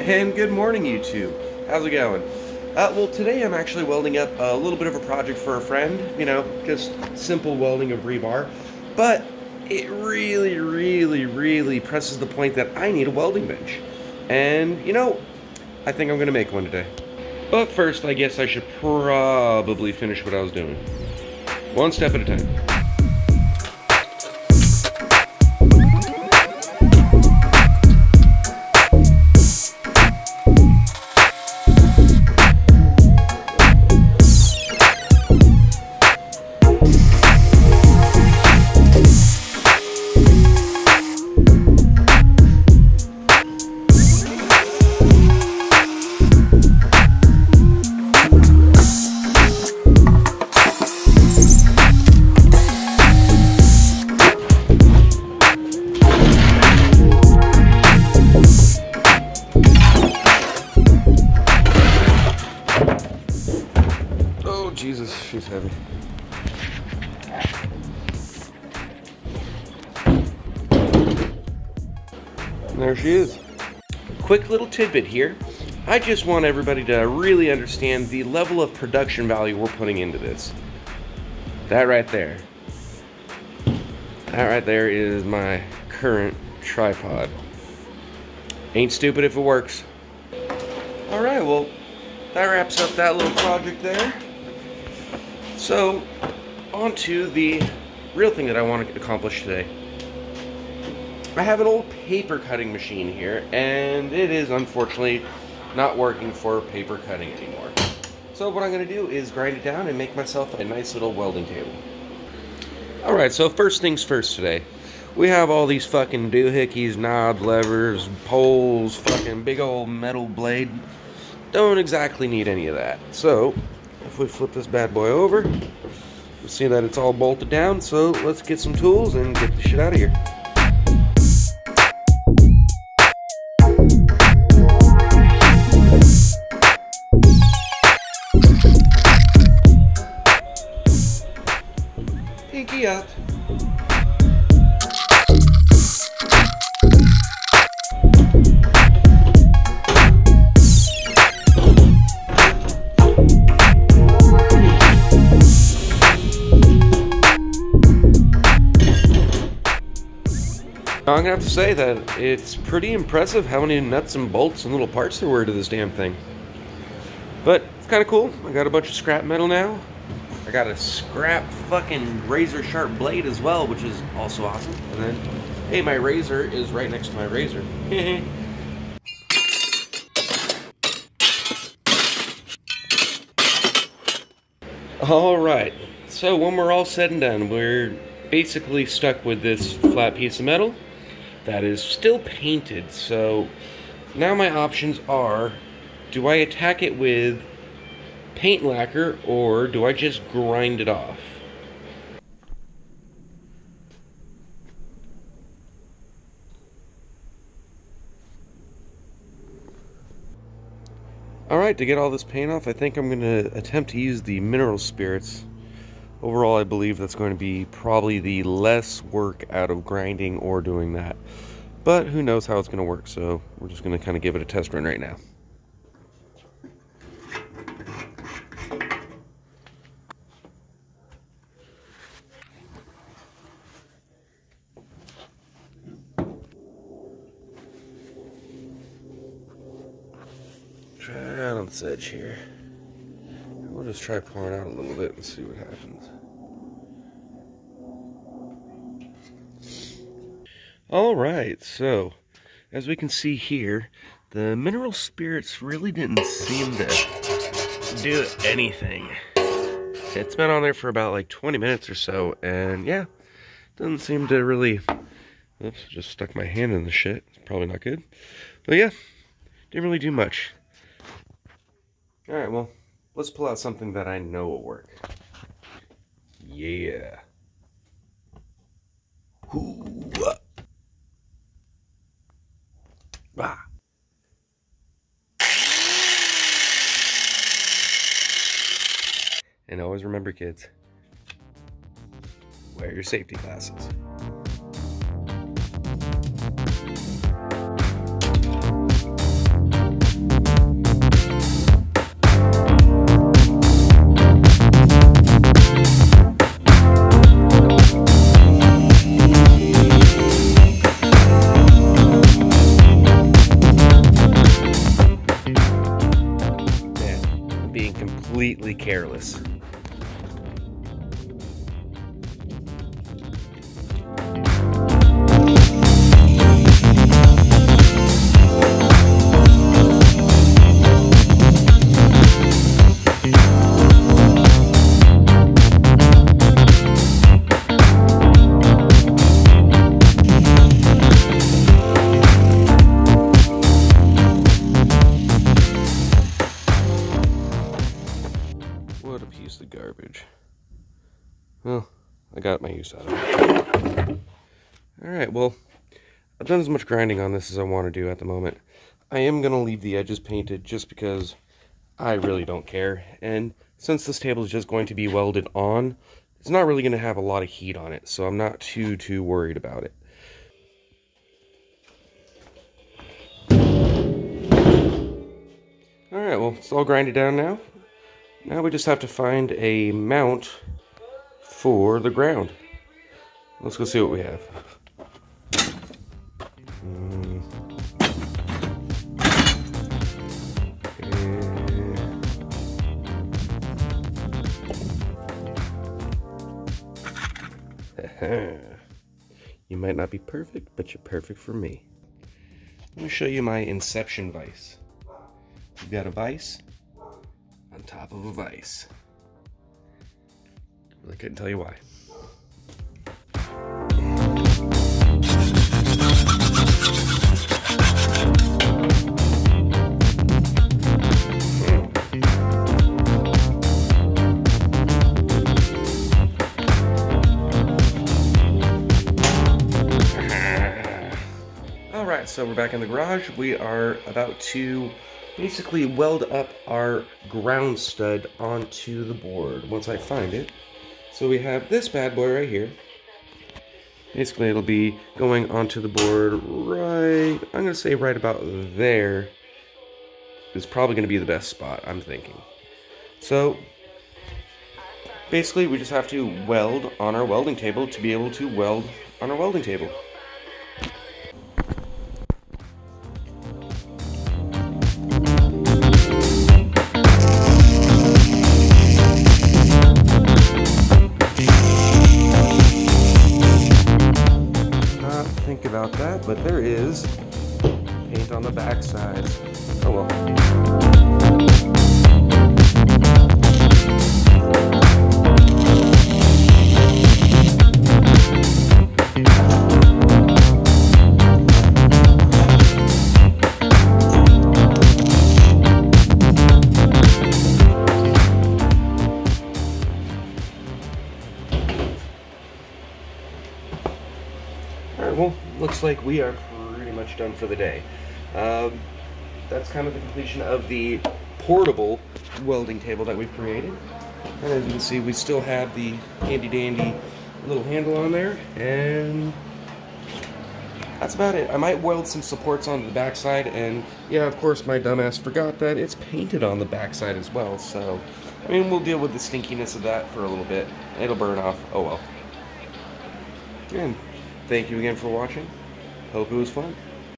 And good morning, YouTube. How's it going? Well, today I'm actually welding up a little bit of a project for a friend. You know, just simple welding of rebar. But it really presses the point that I need a welding bench. And, you know, I think I'm going to make one today. But first, I guess I should probably finish what I was doing. One step at a time. Jesus, she's heavy. And there she is. Quick little tidbit here. I just want everybody to really understand the level of production value we're putting into this. That right there. That right there is my current tripod. Ain't stupid if it works. Alright, well, that wraps up that little project there. So, on to the real thing that I want to accomplish today. I have an old paper cutting machine here, and it is unfortunately not working for paper cutting anymore. So what I'm going to do is grind it down and make myself a nice little welding table. Alright, so first things first today. We have all these fucking doohickeys, knobs, levers, poles, fucking big old metal blade. Don't exactly need any of that. So, if we flip this bad boy over, you'll see that it's all bolted down, so let's get some tools and get the shit out of here. Pinky up. I'm gonna have to say that it's pretty impressive how many nuts and bolts and little parts there were to this damn thing. But it's kind of cool. I got a bunch of scrap metal now. I got a scrap fucking razor sharp blade as well, which is also awesome. And then, hey, my razor is right next to my razor. Alright, so when we're all said and done, we're basically stuck with this flat piece of metal that is still painted. So now my options are, do I attack it with paint lacquer or do I just grind it off? Alright, to get all this paint off, I think I'm going to attempt to use the mineral spirits. Overall, I believe that's going to be probably the less work out of grinding or doing that. But who knows how it's going to work, so we're just going to kind of give it a test run right now. Try it out on this edge here. We'll just try pouring out a little bit and see what happens. Alright, so as we can see here, the mineral spirits really didn't seem to do anything. It's been on there for about like 20 minutes or so, and yeah, doesn't seem to really... Oops, just stuck my hand in the shit. It's probably not good. But yeah, didn't really do much. Alright, well, let's pull out something that I know will work. Yeah. Ooh. Ah. And always remember, kids, wear your safety glasses. completely careless. What a piece of garbage. Well, I got my use out of it. Alright, well, I've done as much grinding on this as I want to do at the moment. I am going to leave the edges painted just because I really don't care. And since this table is just going to be welded on, it's not really going to have a lot of heat on it, so I'm not too worried about it. Alright, well, it's all grinded down now. Now we just have to find a mount for the ground. Let's go see what we have. You might not be perfect, but you're perfect for me. Let me show you my inception vise. You've got a vise on top of a vise. I couldn't tell you why. Alright, so we're back in the garage. We are about to basically weld up our ground stud onto the board once I find it. So we have this bad boy right here. Basically it'll be going onto the board right, I'm going to say right about there is probably going to be the best spot, I'm thinking. So basically we just have to weld on our welding table to be able to weld on our welding table. Think about that, but there is paint on the back side. Oh well. Alright, well, looks like we are pretty much done for the day. That's kind of the completion of the portable welding table that we've created. And as you can see, we still have the handy-dandy little handle on there, and that's about it. I might weld some supports onto the backside, and yeah, of course, my dumbass forgot that it's painted on the backside as well, so, I mean, we'll deal with the stinkiness of that for a little bit. It'll burn off. Oh well. And thank you again for watching. Hope it was fun.